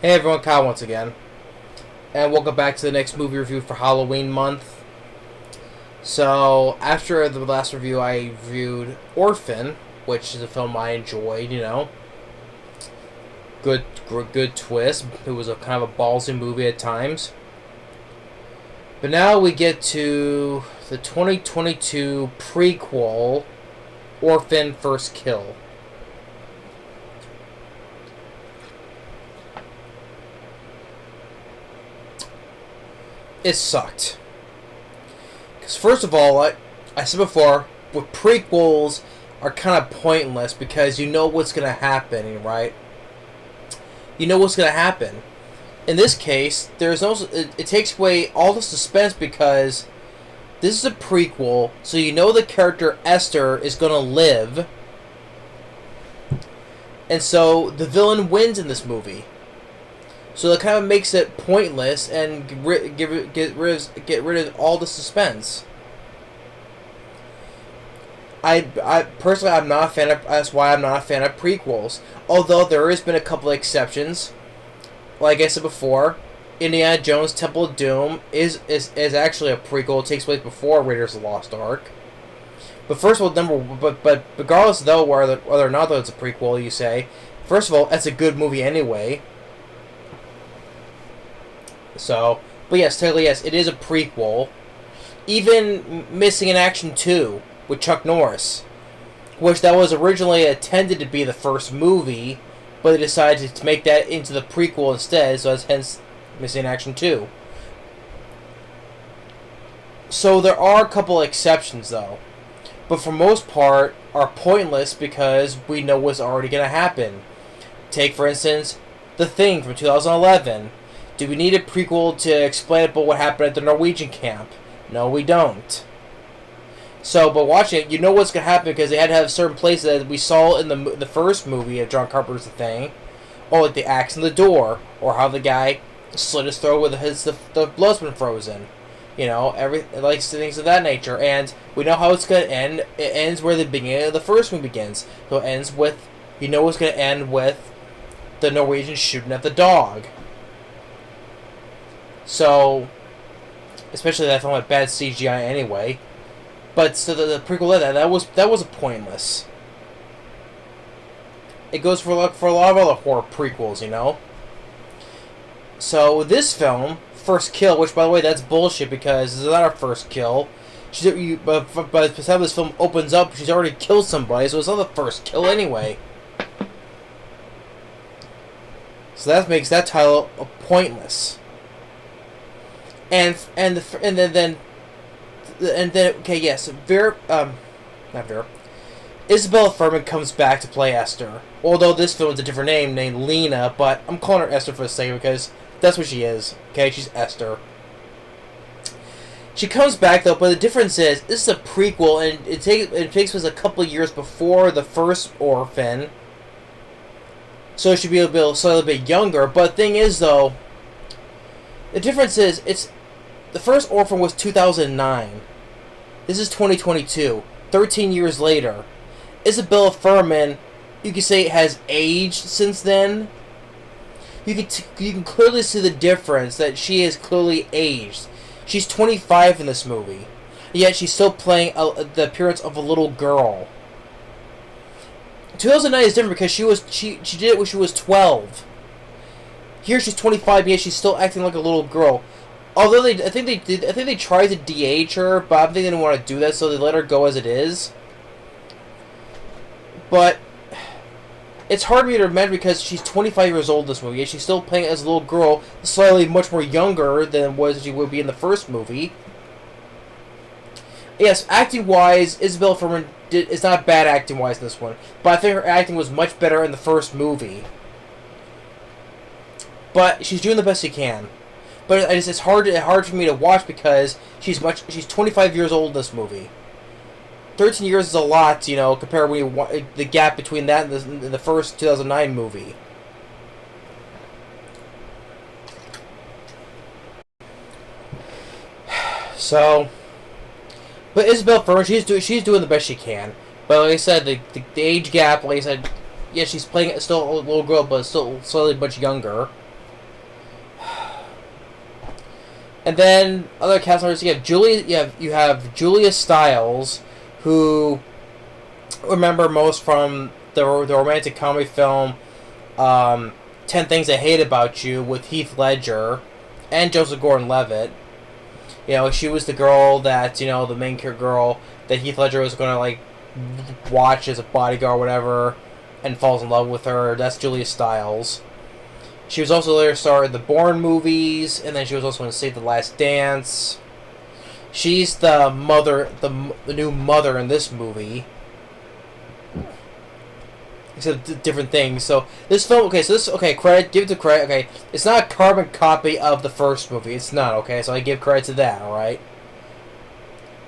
Hey everyone, Kyle once again, and welcome back to the next movie review for Halloween month. So, after the last review, I reviewed Orphan, which is a film I enjoyed, good twist. It was a kind of a ballsy movie at times. But now we get to the 2022 prequel, Orphan First Kill. It sucked. Because first of all, I said before, with prequels are kind of pointless because you know what's going to happen, right? You know what's going to happen. In this case, there's no. It takes away all the suspense because this is a prequel, so you know the character Esther is going to live, and so the villain wins in this movie. So that kind of makes it pointless and get rid of all the suspense. I personally, I'm not a fan of. That's why I'm not a fan of prequels. Although there has been a couple of exceptions. Like I said before, Indiana Jones Temple of Doom is actually a prequel. It takes place before Raiders of the Lost Ark. But first of all, but regardless though whether or not it's a prequel, you say, first of all, it's a good movie anyway. So, but yes, technically yes, it is a prequel. Even Missing in Action 2 with Chuck Norris, which that was originally intended to be the first movie, but they decided to make that into the prequel instead, so that's hence Missing in Action 2. So there are a couple of exceptions though, but for most part are pointless because we know what's already going to happen. Take for instance, The Thing from 2011. Do we need a prequel to explain about what happened at the Norwegian camp? No, we don't. So, but watching it, you know what's going to happen because they had to have certain places that we saw in the first movie of John Carpenter's The Thing. Or like the axe in the door. Or how the guy slit his throat with the blood's been frozen. Like things of that nature. And we know how it's going to end. It ends where the beginning of the first movie begins. So it ends with, you know it's going to end with the Norwegian shooting at the dog. So, especially that film had bad CGI anyway. But so the prequel of that was pointless. It goes for a lot of other horror prequels, So this film, First Kill, which by the way that's bullshit because this is not her first kill. But by the time this film opens up, she's already killed somebody, so it's not the first kill anyway. So that makes that title pointless. And then okay, yes, Isabelle Fuhrman comes back to play Esther. Although this film is a different name named Lena, but I'm calling her Esther for a second because that's what she is. Okay, she's Esther. She comes back though, but the difference is this is a prequel, and it takes place a couple of years before the first Orphan. So it should be a slightly bit younger. But the thing is though, the difference is the first Orphan was 2009. This is 2022. 13 years later. Isabelle Fuhrman, you could say, has aged since then. You can clearly see the difference that she has clearly aged. She's 25 in this movie. Yet she's still playing the appearance of a little girl. 2009 is different because she did it when she was 12. Here she's 25, yet she's still acting like a little girl. Although I think they tried to de-age her, but I think they didn't want to do that, so they let her go as it is. But it's hard for me to imagine because she's 25 years old in this movie, and she's still playing as a little girl, slightly much more younger than she would be in the first movie. Yes, acting-wise, Isabelle Fuhrman is not bad acting-wise in this one, but I think her acting was much better in the first movie. But she's doing the best she can. But it's hard for me to watch because she's 25 years old in this movie. 13 years is a lot, compared when the gap between that and the first 2009 movie. So, but Isabelle Fuhrman, she's doing the best she can. But like I said, the age gap, like I said, yeah, she's playing still a little girl, but still slightly much younger. And then other cast members, you have Julia Stiles, who remember most from the romantic comedy film 10 Things I Hate About You with Heath Ledger and Joseph Gordon-Levitt. You know, she was the girl that, you know, the main girl that Heath Ledger was going to, like, watch as a bodyguard or whatever, and falls in love with her. That's Julia Stiles. She was also later starred in the Bourne movies, and then she was also in Save the Last Dance. She's the mother, the new mother in this movie. Except different things. So this film, credit, give it to credit. Okay, it's not a carbon copy of the first movie. It's not, okay. So I give credit to that. All right.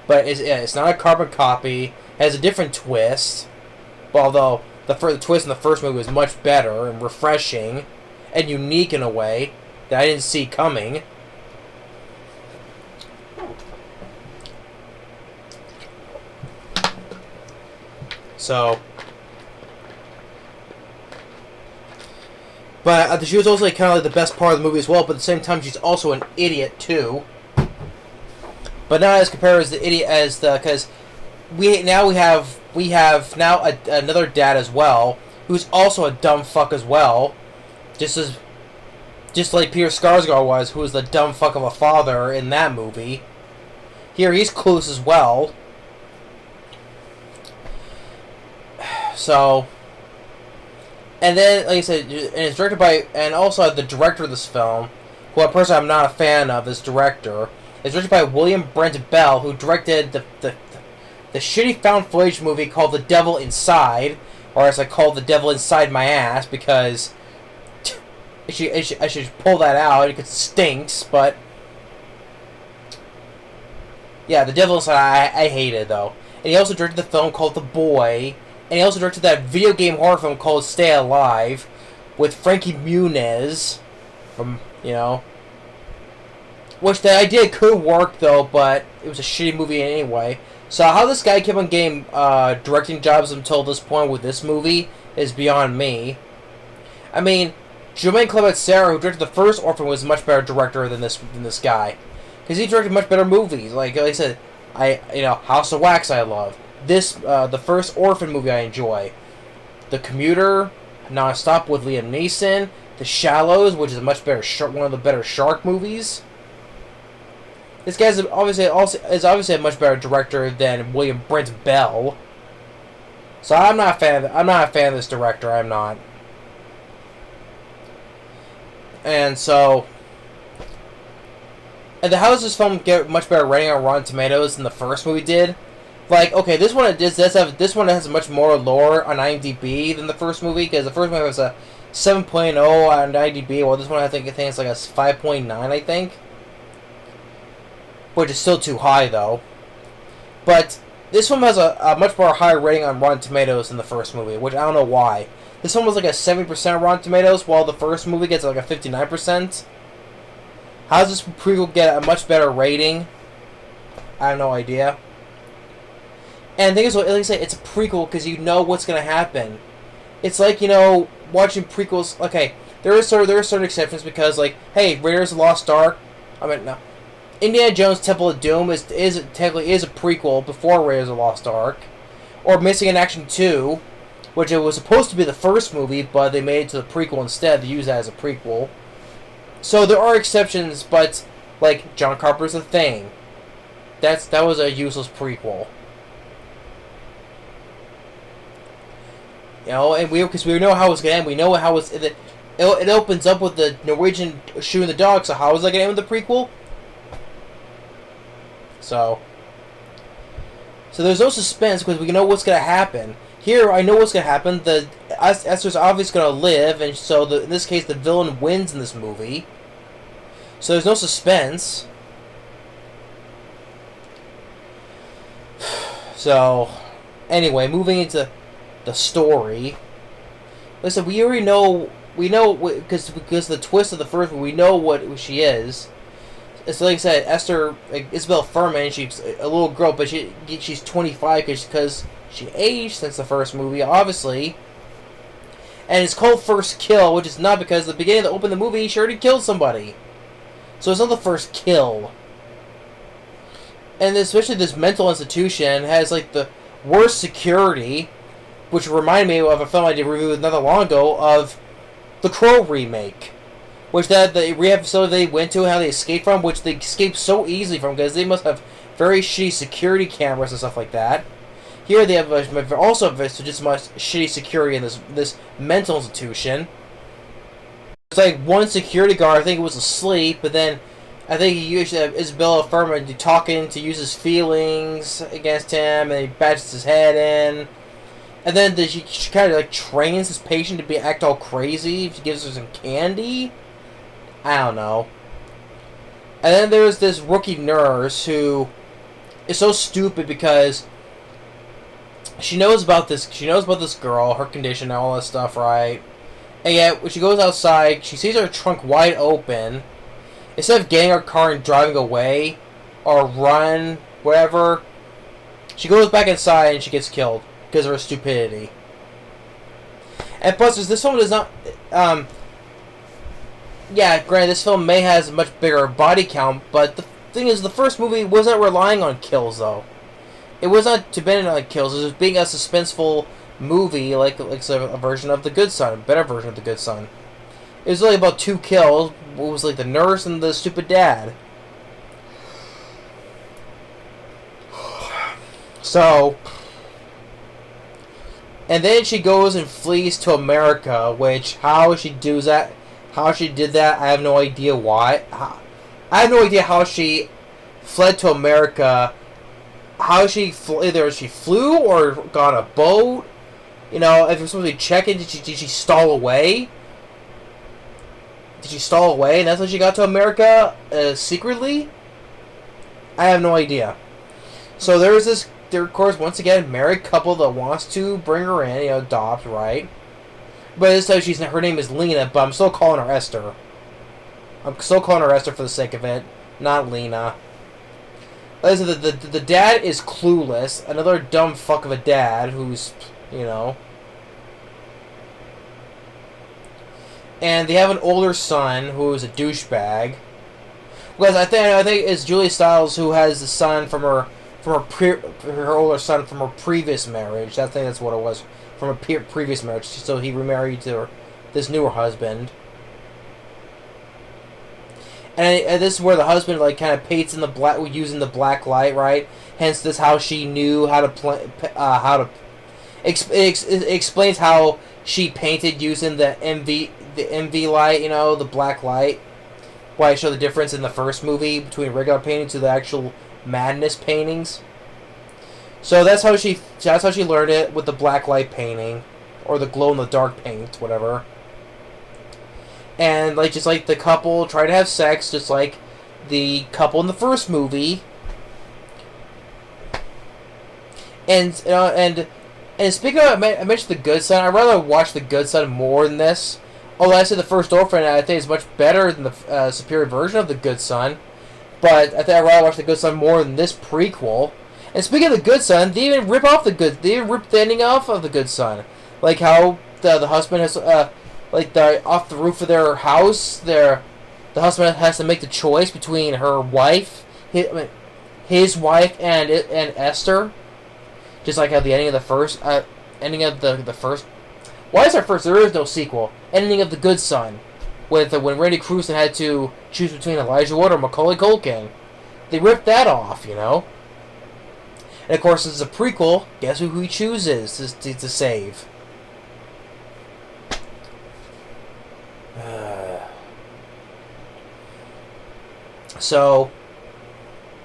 But it's not a carbon copy. It has a different twist. But although the twist in the first movie was much better and refreshing and unique in a way that I didn't see coming. So, but she was also kind of like the best part of the movie as well. But at the same time, she's also an idiot too. But not as compared as the idiot as the because we have now another dad as well who's also a dumb fuck as well, just like Peter Skarsgård was, who was the dumb fuck of a father in that movie. Here he's clueless as well. So, and then, like I said, and it's directed by, and also the director of this film, who a person I'm not a fan of, this director, is directed by William Brent Bell, who directed the shitty found footage movie called The Devil Inside, or as I call it, The Devil Inside My Ass, because I should pull that out because it stinks, but yeah, The Devil Inside, I hated though. And he also directed the film called The Boy. And he also directed that video game horror film called Stay Alive with Frankie Muniz from, you know, which the idea could work though, but it was a shitty movie anyway. So how this guy kept on getting directing jobs until this point with this movie is beyond me. I mean, Jermaine Clement Serra, who directed the first Orphan, was a much better director than this guy, because he directed much better movies. Like I said, House of Wax I love. The first Orphan movie I enjoy. The Commuter, Non-Stop with Liam Neeson. The Shallows, which is a much better one of the better shark movies. This guy's obviously a much better director than William Brent Bell. So I'm not a fan of this director. I'm not. And so, and how does this film get much better rating on Rotten Tomatoes than the first movie did? Like, okay, this one has much more lore on IMDb than the first movie, because the first movie was a 7.0 on IMDb, while this one I think it's like a 5.9, I think, which is still too high though. But this one has a much more higher rating on Rotten Tomatoes than the first movie, which I don't know why. This one was like a 70% Rotten Tomatoes, while the first movie gets like a 59%. How does this prequel get a much better rating? I have no idea. And the thing is, like I say, it's a prequel because you know what's going to happen. It's like, you know, watching prequels. Okay, there are certain exceptions because, like, hey, Raiders of the Lost Ark. No. Indiana Jones Temple of Doom is technically a prequel before Raiders of the Lost Ark, or Missing in Action 2, which it was supposed to be the first movie, but they made it to the prequel instead to use that as a prequel. So there are exceptions, but like John Carpenter's The Thing, that was a useless prequel. You know, and because we know how it's gonna end. We know how it opens up with the Norwegian shooting the dog. So how is that gonna end with the prequel? So there's no suspense because we know what's gonna happen. Here, I know what's gonna happen. Esther's obviously gonna live, and so in this case, the villain wins in this movie. So there's no suspense. So, anyway, moving into the story. Listen, we already know. We know because the twist of the first one. We know what she is. It's like I said, Esther, Isabelle Fuhrman. She's a little girl, but she's 25 because she aged since the first movie, obviously. And it's called First Kill, which is not because at the beginning of the movie she already killed somebody. So it's not the first kill. And especially this mental institution has like the worst security, which reminded me of a film I did review not that long ago of the Crow remake, which that the rehab facility they went to, how they escaped from, which they escaped so easily from because they must have very shitty security cameras and stuff like that. Here they have also just as much shitty security in this mental institution. It's like one security guard, I think it was asleep, but then I think he used Isabelle Fuhrman to talking to use his feelings against him, and he bashes his head in. And then she kind of like trains his patient to act all crazy. She gives her some candy. I don't know. And then there's this rookie nurse who is so stupid because she knows about this. She knows about this girl, her condition, and all that stuff, right? And yet, when she goes outside, she sees her trunk wide open. Instead of getting her car and driving away, or run, whatever, she goes back inside and she gets killed because of her stupidity. And plus, this film does not. Yeah, granted, this film may has a much bigger body count, but the thing is, the first movie wasn't relying on kills, though. It was not dependent on kills. It was being a suspenseful movie, like a version of The Good Son, a better version of The Good Son. It was only about 2 kills. It was like the nurse and the stupid dad. So, and then she goes and flees to America, which how she did that, I have no idea why. I have no idea how she fled to America. How she either she flew or got a boat. You know, if you're supposed to be checking, did she stall away? Did she stall away, and that's how she got to America secretly? I have no idea. So there, of course, once again, married couple that wants to bring her in, adopt, right? But this time her name is Lena, but I'm still calling her Esther. I'm still calling her Esther for the sake of it, not Lena. Listen, the dad is clueless. Another dumb fuck of a dad who's, And they have an older son who is a douchebag. Because I think it's Julia Stiles who has the son from her older son from her previous marriage. I think that's what it was, from a previous marriage. So he remarried to this newer husband. And this is where the husband kind of paints in the black, using the black light, right? Hence, this how she knew how to explains how she painted using the MV light, the black light. Why I show the difference in the first movie between regular painting to the actual madness paintings. So that's how she learned it, with the black light painting, or the glow in the dark paint, whatever. And just like the couple try to have sex, just like the couple in the first movie. And speaking of, I mentioned The Good Son. I'd rather watch The Good Son more than this. Although I said the first Orphan, I think is much better than the superior version of The Good Son. But I think I'd rather watch The Good Son more than this prequel. And speaking of The Good Son, they even rip the ending off of The Good Son. Like how the husband has, off the roof of their house, the husband has to make the choice between her wife, his wife, and Esther. Just like how the ending of the first, first. Why is there first? There is no sequel. Ending of The Good Son, with when Randy Crewson had to choose between Elijah Wood or Macaulay Culkin. They ripped that off, And of course, this is a prequel. Guess who he chooses to save? So,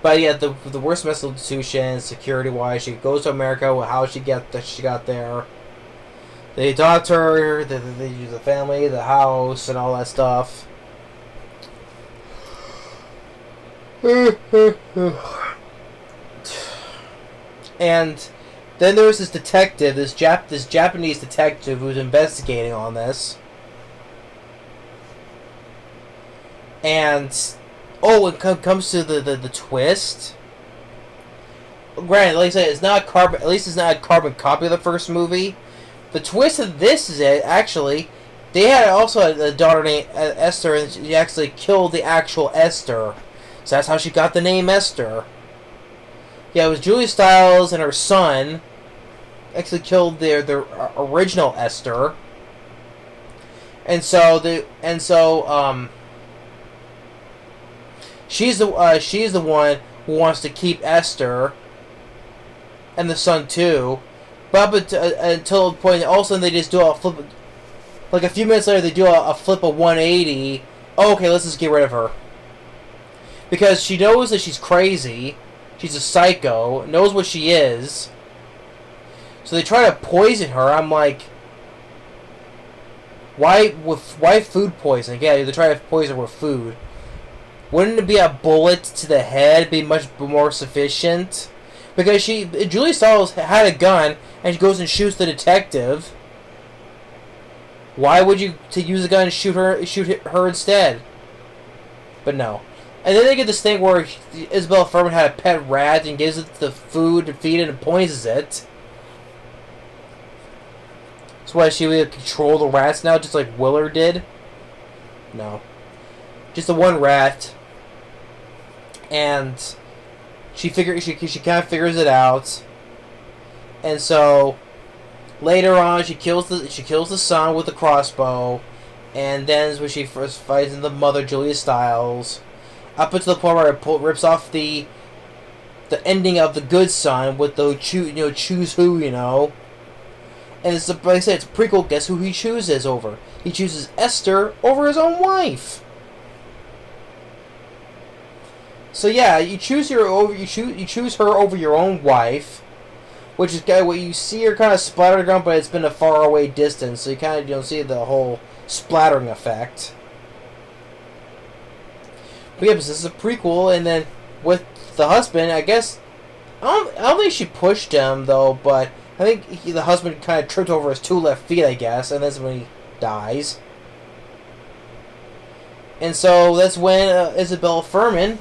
but yeah, the worst mental institution, security-wise, she goes to America. How she got there? They adopt her. They use the family, the house, and all that stuff. And then there's this detective, this Japanese detective who's investigating on this. And when it comes to the twist, granted, like I said, it's not carbon. At least it's not a carbon copy of the first movie. The twist of this is They had also a daughter named Esther, and she actually killed the actual Esther. So that's how she got the name Esther. Yeah, it was Julia Stiles and her son actually killed their original Esther. And so she's the one who wants to keep Esther and the son too. But until the point, all of a sudden they just do a flip. Like a few minutes later, they do a flip of 180. Oh, okay, let's just get rid of her. Because she knows that she's crazy. She's a psycho. Knows what she is. So they try to poison her. I'm like, why food poisoning? Yeah, they try to poison her with food. Wouldn't it be a bullet to the head be much more sufficient? Because Julie Stiles had a gun and she goes and shoots the detective. Why would you use a gun and shoot her instead? But no. And then they get this thing where Isabelle Fuhrman had a pet rat and gives it the food to feed it and poisons it. So why she would control the rats now, just like Willard did? No. Just the one rat. And she kind of figures it out. And so later on, she kills the son with the crossbow, and then is when she first fights the mother, Julia Stiles, up until the point where it rips off the ending of the good son with the choose who, and it's like I said, it's a prequel. Guess who he chooses over? He chooses Esther over his own wife. So yeah, you choose her over your own wife. Which is what you see her kind of splattering around, but it's been a far away distance, so you kind of don't see the whole splattering effect. But yeah, this is a prequel, and then with the husband, I guess I don't think she pushed him though, but I think the husband kind of tripped over his two left feet, I guess, and that's when he dies. And so that's when Isabelle Fuhrman,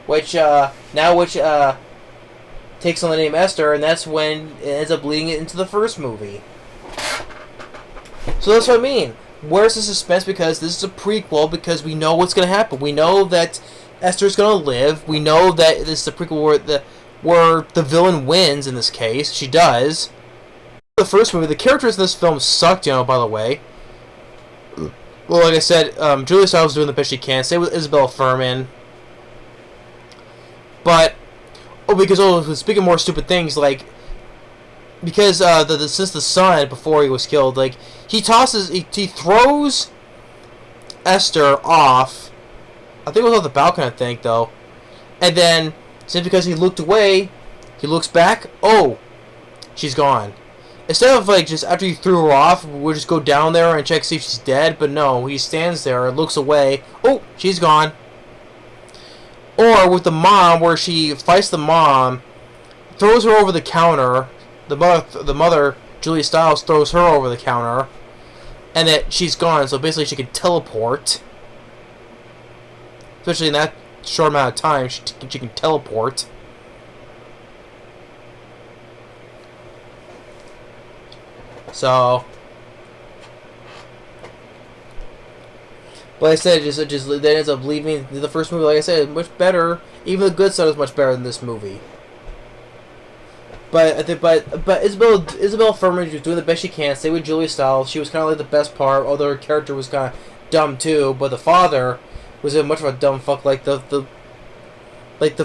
which takes on the name Esther, and that's when it ends up leading it into the first movie. So that's what I mean. Where's the suspense? Because this is a prequel, because we know what's going to happen. We know that Esther's going to live. We know that this is a prequel where the villain wins, in this case. She does. The first movie, the characters in this film sucked, by the way. Well, like I said, Julia Stiles was doing the best she can. Same with Isabelle Fuhrman. But speaking of more stupid things, like, because since the son, before he was killed, like, he throws Esther off, I think it was off the balcony, I think, though, and then, simply because he looked away, he looks back, oh, she's gone. Instead of, like, just after he threw her off, we'll just go down there and check to see if she's dead, but no, he stands there, looks away, oh, she's gone. Or with the mom, where she fights the mom, throws her over the counter. The mother, Julia Stiles, throws her over the counter, and that she's gone. So basically, she can teleport. Especially in that short amount of time, she can teleport. So, but like I said, it just that ends up leaving the first movie. Like I said, much better. Even the good side is much better than this movie. But I think, but Isabelle Fuhrman was doing the best she can. Stay with Julia Stiles. She was kind of like the best part, although her character was kind of dumb too. But the father was much of a dumb fuck, like the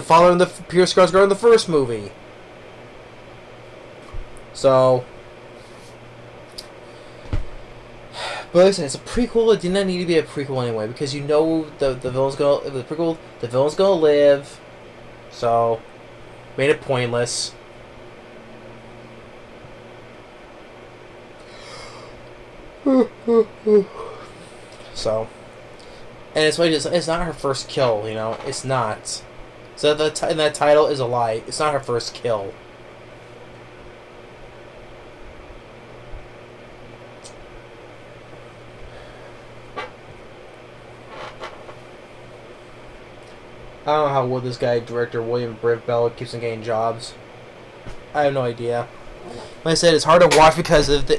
father in the Pierce Skarsgård in the first movie. So. But like I said, it's a prequel. It did not need to be a prequel anyway, because the villain's gonna live. So made it pointless. So, and it's not her first kill. It's not. So that title is a lie. It's not her first kill. I don't know how well this guy, director William Brent Bell, keeps on getting jobs. I have no idea. Like I said, it's hard to watch because of the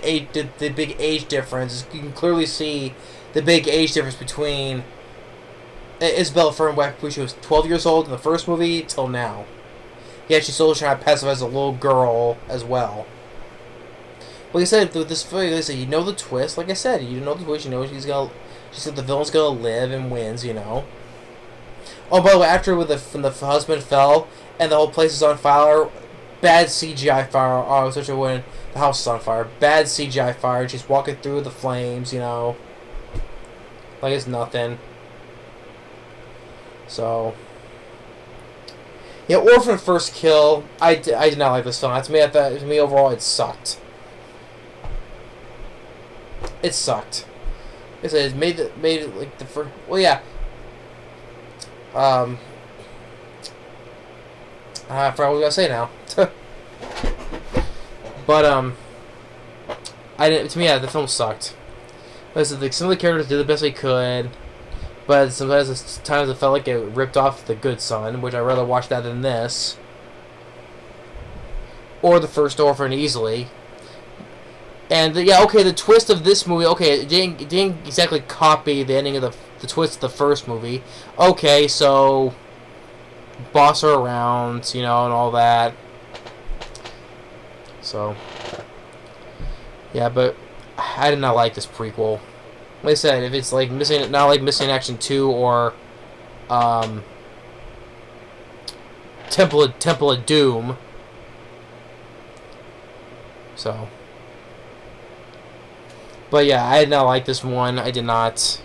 big age difference. You can clearly see the big age difference between Isabelle when she was 12 years old in the first movie till now. Yeah, she's still trying to pass off as a little girl as well. Like I said, with this film, like I said, you know the twist. Like I said, you know the twist. You know she said the villain's gonna live and wins. You know. Oh, by the way, after when the husband fell and the whole place is on fire, bad CGI fire. Oh, especially when the house is on fire. Bad CGI fire. She's walking through the flames. You know. Like it's nothing. So. Yeah, Orphan first kill. I did not like this film. To me overall, it sucked. It sucked. It made it like the first. Well, yeah. I forgot what I was gonna say now. But to me, yeah, the film sucked. Like, some of the characters did the best they could, but sometimes it felt like it ripped off The Good Son, which I'd rather watch that than this, or the first Orphan easily. And yeah, okay, the twist of this movie, okay, it didn't exactly copy the ending of the twist of the first movie. Okay, so boss her around, you know, and all that. So yeah, but I did not like this prequel. Like I said, if it's like not like Missing Action 2 or Temple of Doom. So. But yeah, I did not like this one. I did not.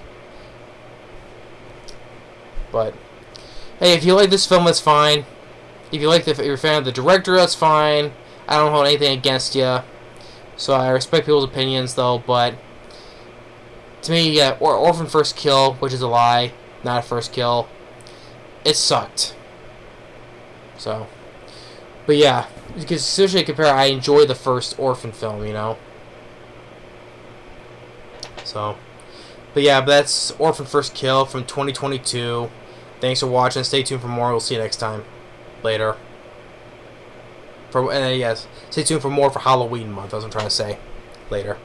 But hey, if you like this film, that's fine. If you're a fan of the director, that's fine. I don't hold anything against you. So I respect people's opinions, though. But to me, yeah, Orphan first kill, which is a lie, not a first kill. It sucked. So, but yeah, because especially compare, I enjoy the first Orphan film, you know. So, but yeah, but that's Orphan First Kill from 2022. Thanks for watching. Stay tuned for more. We'll see you next time. Later. Yes, stay tuned for more for Halloween month. That's what I'm trying to say. Later.